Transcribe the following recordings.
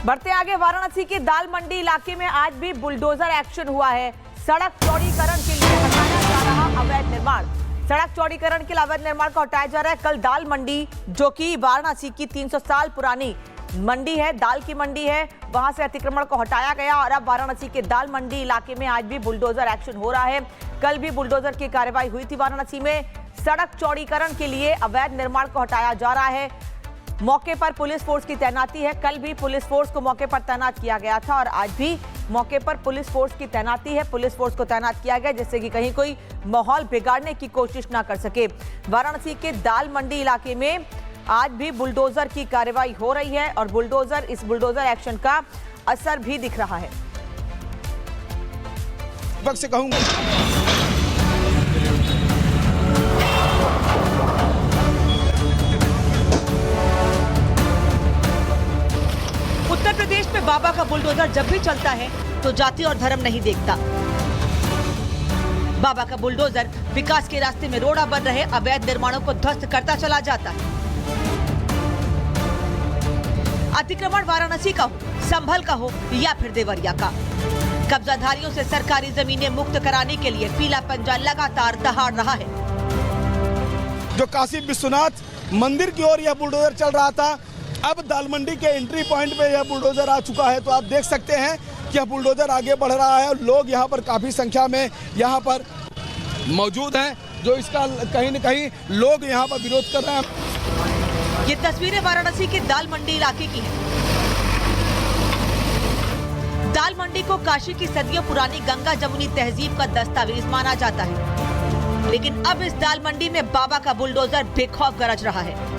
बढ़ते आगे, वाराणसी के दाल मंडी इलाके में आज भी बुलडोजर एक्शन हुआ है। सड़क चौड़ीकरण के लिए हटाया जा रहा अवैध निर्माण। सड़क चौड़ीकरण के लिए अवैध निर्माण को हटाया जा रहा है। कल दाल मंडी, जो कि वाराणसी की 300 साल पुरानी मंडी है, दाल की मंडी है, वहां से अतिक्रमण को हटाया गया और अब वाराणसी के दाल मंडी इलाके में आज भी बुलडोजर एक्शन हो रहा है। कल भी बुलडोजर की कार्रवाई हुई थी वाराणसी में। सड़क चौड़ीकरण के लिए अवैध निर्माण को हटाया जा रहा है। मौके पर पुलिस फोर्स की तैनाती है। कल भी पुलिस फोर्स को मौके पर तैनात किया गया था और आज भी मौके पर पुलिस फोर्स की तैनाती है। पुलिस फोर्स को तैनात किया गया जिससे कि कहीं कोई माहौल बिगाड़ने की कोशिश ना कर सके। वाराणसी के दाल मंडी इलाके में आज भी बुलडोजर की कार्रवाई हो रही है और इस बुलडोजर एक्शन का असर भी दिख रहा है। वक्त से कहूंगा उत्तर प्रदेश में बाबा का बुलडोजर जब भी चलता है तो जाति और धर्म नहीं देखता। बाबा का बुलडोजर विकास के रास्ते में रोड़ा बन रहे अवैध निर्माणों को ध्वस्त करता चला जाता है। अतिक्रमण वाराणसी का हो, संभल का हो या फिर देवरिया का, कब्जाधारियों से सरकारी जमीनें मुक्त कराने के लिए पीला पंजा लगातार दहाड़ रहा है। जो काशी विश्वनाथ मंदिर की ओर यह बुलडोजर चल रहा था, अब दाल मंडी के एंट्री पॉइंट पे यह बुलडोजर आ चुका है। तो आप देख सकते हैं कि यह बुलडोजर आगे बढ़ रहा है और लोग यहाँ पर काफी संख्या में यहाँ पर मौजूद हैं, जो इसका कहीं न कहीं लोग यहाँ पर विरोध कर रहे हैं। ये तस्वीरें वाराणसी के दाल मंडी इलाके की हैं। दाल मंडी को काशी की सदियों पुरानी गंगा जमुनी तहजीब का दस्तावेज माना जाता है, लेकिन अब इस दाल मंडी में बाबा का बुलडोजर बेखौफ गरज रहा है।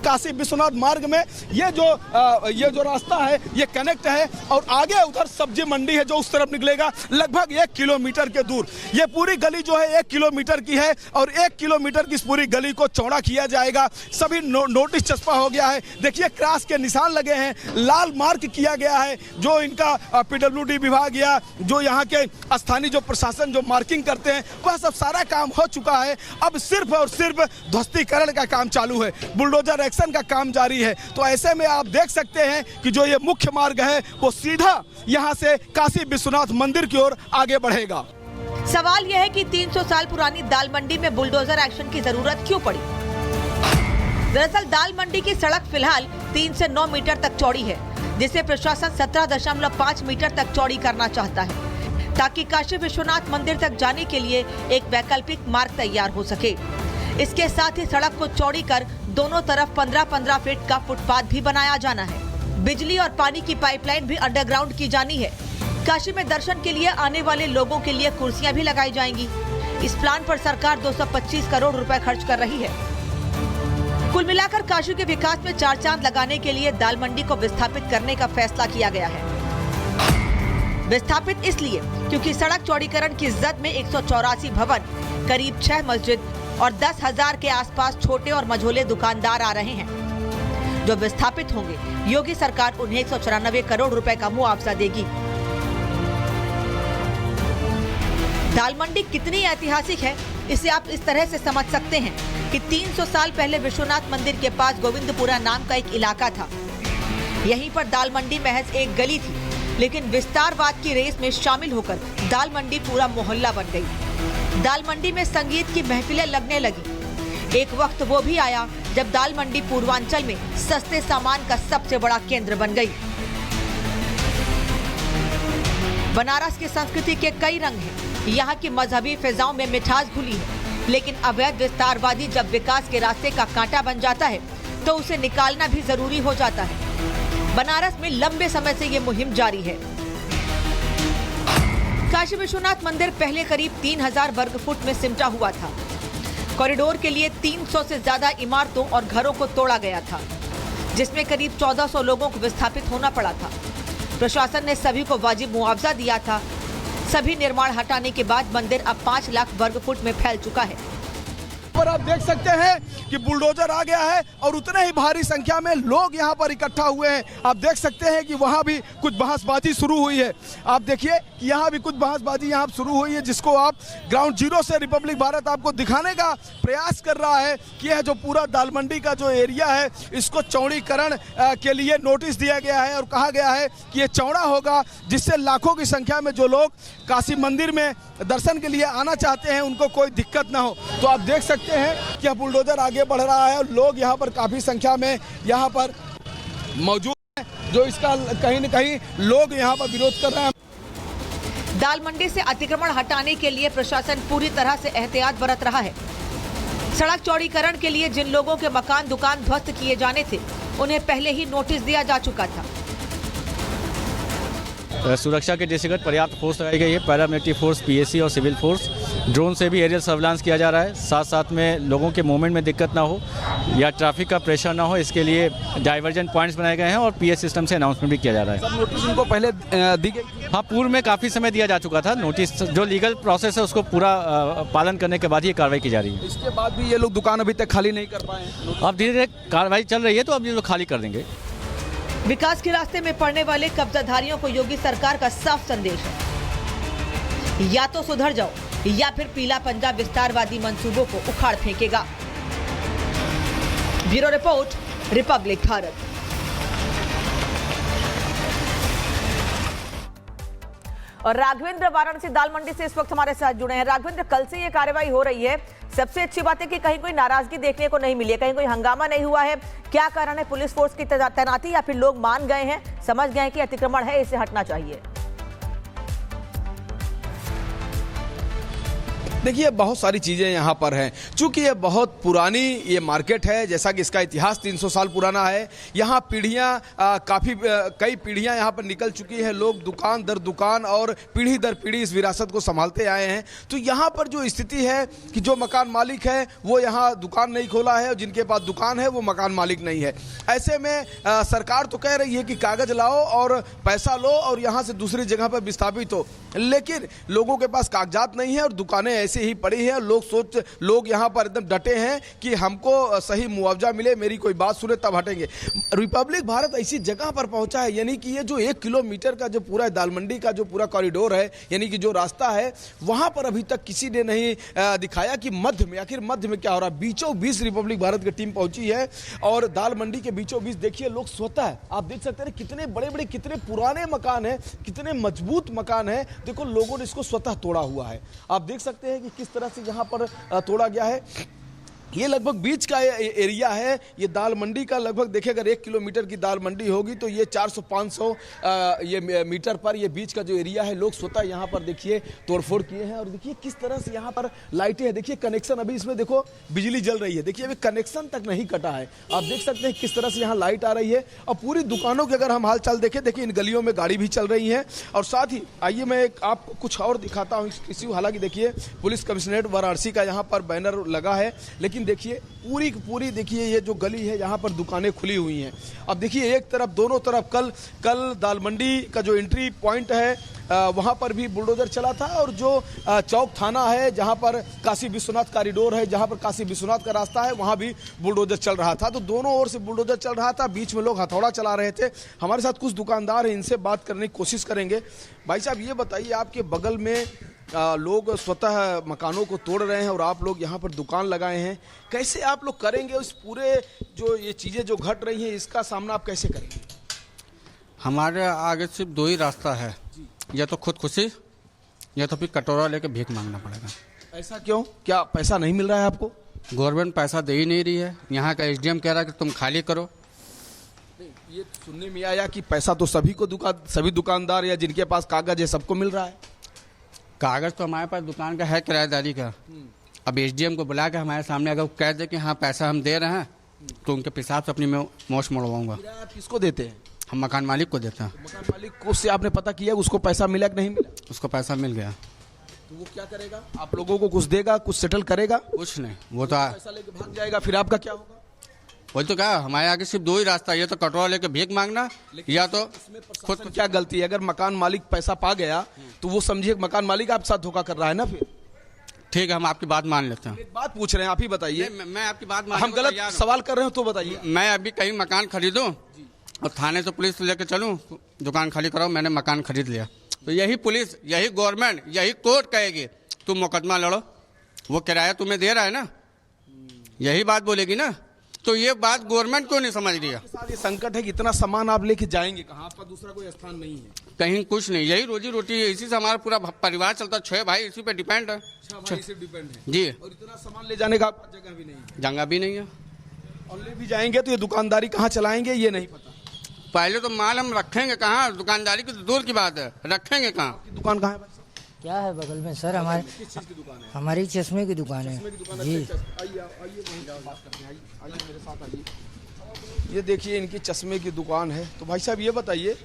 काशी विश्वनाथ मार्ग में ये जो रास्ता है ये कनेक्ट है और आगे उधर सब्जी मंडी है जो उस तरफ निकलेगा लगभग 1 किलोमीटर के दूर। ये पूरी गली जो है 1 किलोमीटर की है और 1 किलोमीटर की इस पूरी गली को चौड़ा किया जाएगा। सभी नोटिस चस्पा हो गया है। देखिए क्रॉस के निशान लगे हैं, लाल मार्क किया गया है। जो इनका PWD विभाग या जो यहाँ के स्थानीय जो प्रशासन जो मार्किंग करते हैं वह सब सारा काम हो चुका है। अब सिर्फ और सिर्फ ध्वस्तीकरण का काम चालू है, बुलडोजर का काम जारी है। तो ऐसे में आप देख सकते हैं कि जो ये मुख्य मार्ग है वो सीधा यहां से काशी विश्वनाथ मंदिर की ओर आगे बढ़ेगा। सवाल यह है कि 300 साल पुरानी दाल मंडी में बुलडोजर एक्शन की जरूरत क्यों पड़ी? दरअसल दाल मंडी की सड़क फिलहाल 3 से 9 मीटर तक चौड़ी है, जिसे प्रशासन 17.5 मीटर तक चौड़ी करना चाहता है ताकि काशी विश्वनाथ मंदिर तक जाने के लिए एक वैकल्पिक मार्ग तैयार हो सके। इसके साथ ही सड़क को चौड़ी कर दोनों तरफ 15-15 फीट का फुटपाथ भी बनाया जाना है। बिजली और पानी की पाइपलाइन भी अंडरग्राउंड की जानी है। काशी में दर्शन के लिए आने वाले लोगों के लिए कुर्सियां भी लगाई जाएंगी। इस प्लान पर सरकार 225 करोड़ रुपए खर्च कर रही है। कुल मिलाकर काशी के विकास में 4 चांद लगाने के लिए दाल मंडी को विस्थापित करने का फैसला किया गया है। विस्थापित इसलिए क्योंकि सड़क चौड़ीकरण की जद में 184 भवन, करीब 6 मस्जिद और 10,000 के आसपास छोटे और मझोले दुकानदार आ रहे हैं। जो विस्थापित होंगे, योगी सरकार उन्हें 194 करोड़ रुपए का मुआवजा देगी। दाल मंडी कितनी ऐतिहासिक है, इसे आप इस तरह से समझ सकते हैं कि 300 साल पहले विश्वनाथ मंदिर के पास गोविंदपुरा नाम का एक इलाका था। यहीं पर दाल मंडी महज एक गली थी, लेकिन विस्तारवाद की रेस में शामिल होकर दाल मंडी पूरा मोहल्ला बन गई। दाल मंडी में संगीत की महफिलें लगने लगी। एक वक्त वो भी आया जब दाल मंडी पूर्वांचल में सस्ते सामान का सबसे बड़ा केंद्र बन गई। बनारस की संस्कृति के कई रंग हैं। यहाँ की मजहबी फिजाओं में मिठास घुली है, लेकिन अवैध विस्तारवादी जब विकास के रास्ते का कांटा बन जाता है तो उसे निकालना भी जरूरी हो जाता है। बनारस में लंबे समय से ये मुहिम जारी है। काशी विश्वनाथ मंदिर पहले करीब 3000 वर्ग फुट में सिमटा हुआ था। कॉरिडोर के लिए 300 से ज्यादा इमारतों और घरों को तोड़ा गया था, जिसमें करीब 1400 लोगों को विस्थापित होना पड़ा था। प्रशासन ने सभी को वाजिब मुआवजा दिया था। सभी निर्माण हटाने के बाद मंदिर अब 5 लाख वर्ग फुट में फैल चुका है। पर आप देख सकते हैं कि बुलडोजर आ गया है और उतने ही भारी संख्या में लोग यहाँ पर इकट्ठा हुए हैं। आप देख सकते हैं कि वहाँ भी कुछ बहसबाजी शुरू हुई है। आप देखिए कि यहाँ भी कुछ बहसबाजी यहाँ शुरू हुई है, जिसको आप ग्राउंड जीरो से रिपब्लिक भारत आपको दिखाने का प्रयास कर रहा है कि यह जो पूरा दाल मंडी का जो एरिया है इसको चौड़ीकरण के लिए नोटिस दिया गया है और कहा गया है कि ये चौड़ा होगा, जिससे लाखों की संख्या में जो लोग काशी मंदिर में दर्शन के लिए आना चाहते हैं उनको कोई दिक्कत ना हो। तो आप देख सकते हैं कि बुलडोजर आगे बढ़ रहा है और लोग यहाँ पर काफी संख्या में यहाँ पर मौजूद हैं, जो इसका कहीं न कहीं लोग यहाँ पर विरोध कर रहे हैं। दाल मंडी से अतिक्रमण हटाने के लिए प्रशासन पूरी तरह से एहतियात बरत रहा है। सड़क चौड़ीकरण के लिए जिन लोगों के मकान दुकान ध्वस्त किए जाने थे उन्हें पहले ही नोटिस दिया जा चुका था। सुरक्षा के दृष्टिगत पर्याप्त फोर्स लगाई गई है। पैरामिलिट्री फोर्स, पीएसी और सिविल फोर्स, ड्रोन से भी एरियल सर्विलांस किया जा रहा है। साथ साथ में लोगों के मूवमेंट में दिक्कत ना हो या ट्रैफिक का प्रेशर ना हो, इसके लिए डाइवर्जन पॉइंट्स बनाए गए हैं और पीएस सिस्टम से अनाउंसमेंट भी किया जा रहा है। सब नोटिस उनको पहले दी गई? हाँ, पूर्व में काफ़ी समय दिया जा चुका था। नोटिस जो लीगल प्रोसेस है उसको पूरा पालन करने के बाद ही कार्रवाई की जा रही है। इसके बाद भी ये लोग दुकान अभी तक खाली नहीं कर पाए हैं। अब धीरे धीरे कार्रवाई चल रही है तो अब ये लोग खाली कर देंगे। विकास के रास्ते में पड़ने वाले कब्जाधारियों को योगी सरकार का साफ संदेश है, या तो सुधर जाओ या फिर पीला पंजा विस्तारवादी मंसूबों को उखाड़ फेंकेगा। Bureau report, Republic Bharat. और राघवेंद्र वाराणसी दाल मंडी से इस वक्त हमारे साथ जुड़े हैं। राघवेंद्र, कल से ये कार्रवाई हो रही है, सबसे अच्छी बात है कि कहीं कोई नाराजगी देखने को नहीं मिली है, कहीं कोई हंगामा नहीं हुआ है। क्या कारण है? पुलिस फोर्स की तैनाती या फिर लोग मान गए हैं, समझ गए हैं कि अतिक्रमण है, इसे हटना चाहिए? देखिए, बहुत सारी चीज़ें यहाँ पर हैं। चूंकि ये बहुत पुरानी ये मार्केट है, जैसा कि इसका इतिहास 300 साल पुराना है। यहाँ पीढ़ियाँ कई पीढ़ियाँ यहाँ पर निकल चुकी है। लोग दुकान दर दुकान और पीढ़ी दर पीढ़ी इस विरासत को संभालते आए हैं। तो यहाँ पर जो स्थिति है कि जो मकान मालिक है वो यहाँ दुकान नहीं खोला है और जिनके पास दुकान है वो मकान मालिक नहीं है। ऐसे में सरकार तो कह रही है कि कागज लाओ और पैसा लो और यहाँ से दूसरी जगह पर विस्थापित हो, लेकिन लोगों के पास कागजात नहीं है और दुकानें ऐसे ही पड़ी है। लोग यहाँ पर एकदम डटे हैं कि हमको सही मुआवजा मिले, मेरी कोई बात सुने तब हटेंगे। रिपब्लिक भारत ऐसी जगह पर पहुंचा है, यानी कि ये जो 1 किलोमीटर का जो पूरा दाल मंडी का जो पूरा कॉरिडोर है, यानी कि जो रास्ता है, वहां पर अभी तक किसी ने नहीं दिखाया कि मध्य में आखिर मध्य में क्या हो रहा है। बीचों बीच रिपब्लिक भारत की टीम पहुंची है और दाल मंडी के बीचों बीच देखिए लोग स्वतः, आप देख सकते हैं कितने बड़े बड़े, कितने पुराने मकान है, कितने मजबूत मकान है। देखो, लोगों ने इसको स्वतः तोड़ा हुआ है। आप देख सकते हैं कि किस तरह से यहाँ पर तोड़ा गया है। ये लगभग बीच का एरिया है। ये दाल मंडी का लगभग देखिए, अगर 1 किलोमीटर की दाल मंडी होगी तो ये 400-500 ये मीटर पर ये बीच का जो एरिया है, लोग स्वतः यहाँ पर देखिए तोड़फोड़ किए हैं। और देखिए किस तरह से यहाँ पर लाइटें हैं। देखिए कनेक्शन अभी इसमें देखो बिजली जल रही है। देखिए अभी कनेक्शन तक नहीं कटा है। आप देख सकते हैं किस तरह से यहाँ लाइट आ रही है। और पूरी दुकानों के अगर हम हाल चाल देखें, देखिए इन गलियों में गाड़ी भी चल रही है। और साथ ही आइए मैं आपको कुछ और दिखाता हूँ किसी। हालांकि देखिए पुलिस कमिश्नरेट वाराणसी का यहाँ पर बैनर लगा है, लेकिन देखिए पूरी पूरी देखिए ये जो गली है यहाँ पर दुकानें खुली हुई हैं। अब देखिए एक तरफ, दोनों तरफ कल दाल मंडी का जो एंट्री पॉइंट है वहाँ पर भी बुलडोजर चला था और जो चौक थाना है जहाँ पर काशी विश्वनाथ कॉरिडोर है, जहाँ पर काशी विश्वनाथ का रास्ता है, वहाँ भी बुलडोजर चल रहा था। तो दोनों ओर से बुलडोजर चल रहा था, बीच में लोग हथौड़ा चला रहे थे। हमारे साथ कुछ दुकानदार हैं, इनसे बात करने की कोशिश करेंगे। भाई साहब, ये बताइए, आपके बगल में लोग स्वतः मकानों को तोड़ रहे हैं और आप लोग यहाँ पर दुकान लगाए हैं, कैसे आप लोग करेंगे उस पूरे जो ये चीज़ें जो घट रही हैं इसका सामना आप कैसे करेंगे? हमारे आगे सिर्फ 2 ही रास्ता है, या तो खुदकुशी या तो फिर कटोरा लेके भीख मांगना पड़ेगा। ऐसा क्यों? क्या पैसा नहीं मिल रहा है आपको? गवर्नमेंट पैसा दे ही नहीं रही है। यहाँ का एसडीएम कह रहा है कि तुम खाली करो। ये सुनने में आया कि पैसा तो सभी दुकानदार या जिनके पास कागज है सबको मिल रहा है। कागज तो हमारे पास दुकान का है, किराएदारी का। अब एसडीएम को बुला के हमारे सामने अगर कह दे कि हाँ पैसा हम दे रहे हैं, तो उनके पेशाब से अपनी मैं मोश मोड़वाऊंगा। आप किसको देते हैं? हम मकान मालिक को देते हैं। तो मकान मालिक को से आपने पता किया उसको पैसा मिला कि नहीं मिला? उसको पैसा मिल गया। तो वो क्या करेगा? आप लोगों को कुछ देगा, कुछ सेटल करेगा? कुछ नहीं, वो तो पैसा लेके भाग जाएगा, फिर आपका क्या होगा? वही तो कहा, हमारे आगे सिर्फ 2 ही रास्ता है, या तो कटोरा लेके भीख मांगना या तो खुद क्या गलती है? अगर मकान मालिक पैसा पा गया तो वो समझिए मकान मालिक आपके साथ धोखा कर रहा है ना। फिर ठीक है, हम आपकी बात मान लेते हैं। एक बात पूछ रहे हैं, आप ही बताइए। मैं आपकी बात मान हम गलत सवाल कर रहे हो तो बताइए। मैं अभी कहीं मकान खरीदूं और थाने से पुलिस लेके चलूं, दुकान खाली कराओ, मैंने मकान खरीद लिया, तो यही पुलिस, यही गवर्नमेंट, यही कोर्ट कहेगी तुम मुकदमा लड़ो, वो किराया तुम्हें दे रहा है ना, यही बात बोलेगी ना। तो ये बात गवर्नमेंट क्यों नहीं समझ रही है? साथ ये संकट है कि इतना सामान आप लेके जाएंगे कहाँ? आपका दूसरा कोई स्थान नहीं है? कहीं कुछ नहीं, यही रोजी रोटी है, इसी से हमारा पूरा परिवार चलता है। 6 भाई इसी पे डिपेंड है। डिपेंड है जी, और इतना सामान ले जाने का आपका जगह भी नहीं है, जगह भी नहीं है। और ले भी जाएंगे तो ये दुकानदारी कहाँ चलाएंगे ये नहीं पता। पहले तो माल हम रखेंगे कहाँ, दुकानदारी की तो दूर की बात है, रखेंगे कहाँ? आपकी दुकान कहाँ है भाई साहब? क्या है बगल में सर? हमारे किस चीज की दुकान है? हमारी चश्मे की दुकान है चश्मे की दुकान है। जी। अच्छा, आइए आइए वहीं बात करते हैं, आइए मेरे साथ आइए। ये देखिए इनकी चश्मे की दुकान है। तो भाई साहब ये बताइए,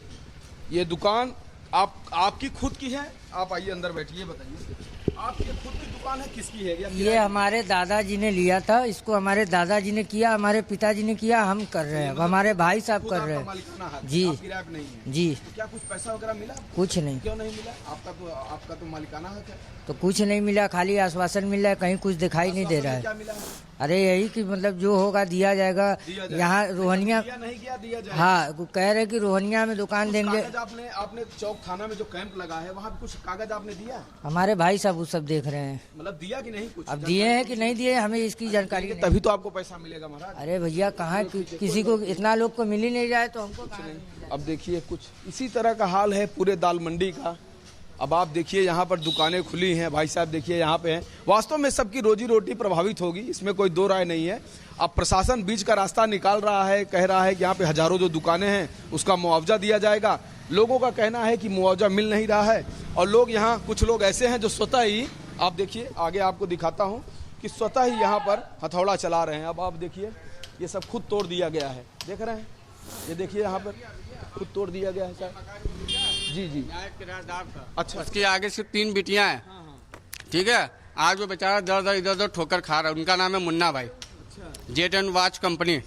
ये दुकान आपकी खुद की है? आप आइए अंदर बैठिए, बताइए आपकी खुद की दुकान है, किसकी है? ये हमारे दादाजी ने लिया था, इसको हमारे दादाजी ने किया, हमारे पिताजी ने किया, हम कर रहे हैं, अब हमारे भाई साहब कर रहे हैं। जी नहीं है जी। तो क्या कुछ पैसा वगैरह मिला? कुछ नहीं। क्यों नहीं मिला? आपका तो मालिकाना हक है। तो कुछ नहीं मिला, खाली आश्वासन मिल रहा है, कहीं कुछ दिखाई नहीं दे रहा क्या है। मिला है? अरे यही कि मतलब जो होगा दिया जाएगा। यहाँ रोहनिया, दिया नहीं किया, दिया जाए। हाँ वो कह रहे कि रोहनिया में दुकान देंगे। कागज आपने चौक थाना में जो कैंप लगा है वहाँ कुछ कागज आपने दिया? हमारे भाई साहब वो सब देख रहे हैं, मतलब दिया कि नहीं कुछ? अब दिए हैं कि नहीं दिए हमें इसकी जानकारी नहीं। तभी तो आपको पैसा मिलेगा महाराज। अरे भैया कहाँ किसी को, इतना लोग को मिल ही नहीं जाए तो हमको कहाँ मिलेगा? अब देखिए कुछ इसी तरह का हाल है पूरे दाल मंडी का। अब आप देखिए यहाँ पर दुकानें खुली हैं, भाई साहब देखिए यहाँ पे हैं। वास्तव में सबकी रोजी रोटी प्रभावित होगी, इसमें कोई दो राय नहीं है। अब प्रशासन बीच का रास्ता निकाल रहा है, कह रहा है कि यहाँ पे हजारों जो दुकानें हैं उसका मुआवजा दिया जाएगा। लोगों का कहना है कि मुआवजा मिल नहीं रहा है, और लोग यहाँ, कुछ लोग ऐसे हैं जो स्वतः ही, आप देखिए आगे आपको दिखाता हूँ, कि स्वतः ही यहाँ पर हथौड़ा चला रहे हैं। अब आप देखिए ये सब खुद तोड़ दिया गया है, देख रहे हैं, ये देखिए यहाँ पर खुद तोड़ दिया गया है सर। जी जी। किराएदार था, अच्छा। उसके आगे सिर्फ 3 बिटियां हैं, ठीक है। आज वो बेचारा दर दर इधर उधर ठोकर खा रहा है। उनका नाम है मुन्ना भाई, जेट एंड वॉच कंपनी,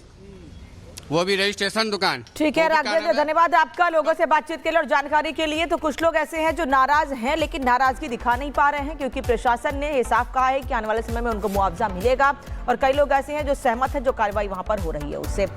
वो भी रजिस्ट्रेशन दुकान। ठीक है राघवेंद्र, धन्यवाद आपका लोगों से बातचीत के लिए और जानकारी के लिए। तो कुछ लोग ऐसे हैं जो नाराज हैं, लेकिन नाराजगी दिखा नहीं पा रहे हैं, क्योंकि प्रशासन ने ये साफ कहा है कि आने वाले समय में उनको मुआवजा मिलेगा, और कई लोग ऐसे हैं जो सहमत हैं, जो कार्रवाई वहां पर हो रही है उससे।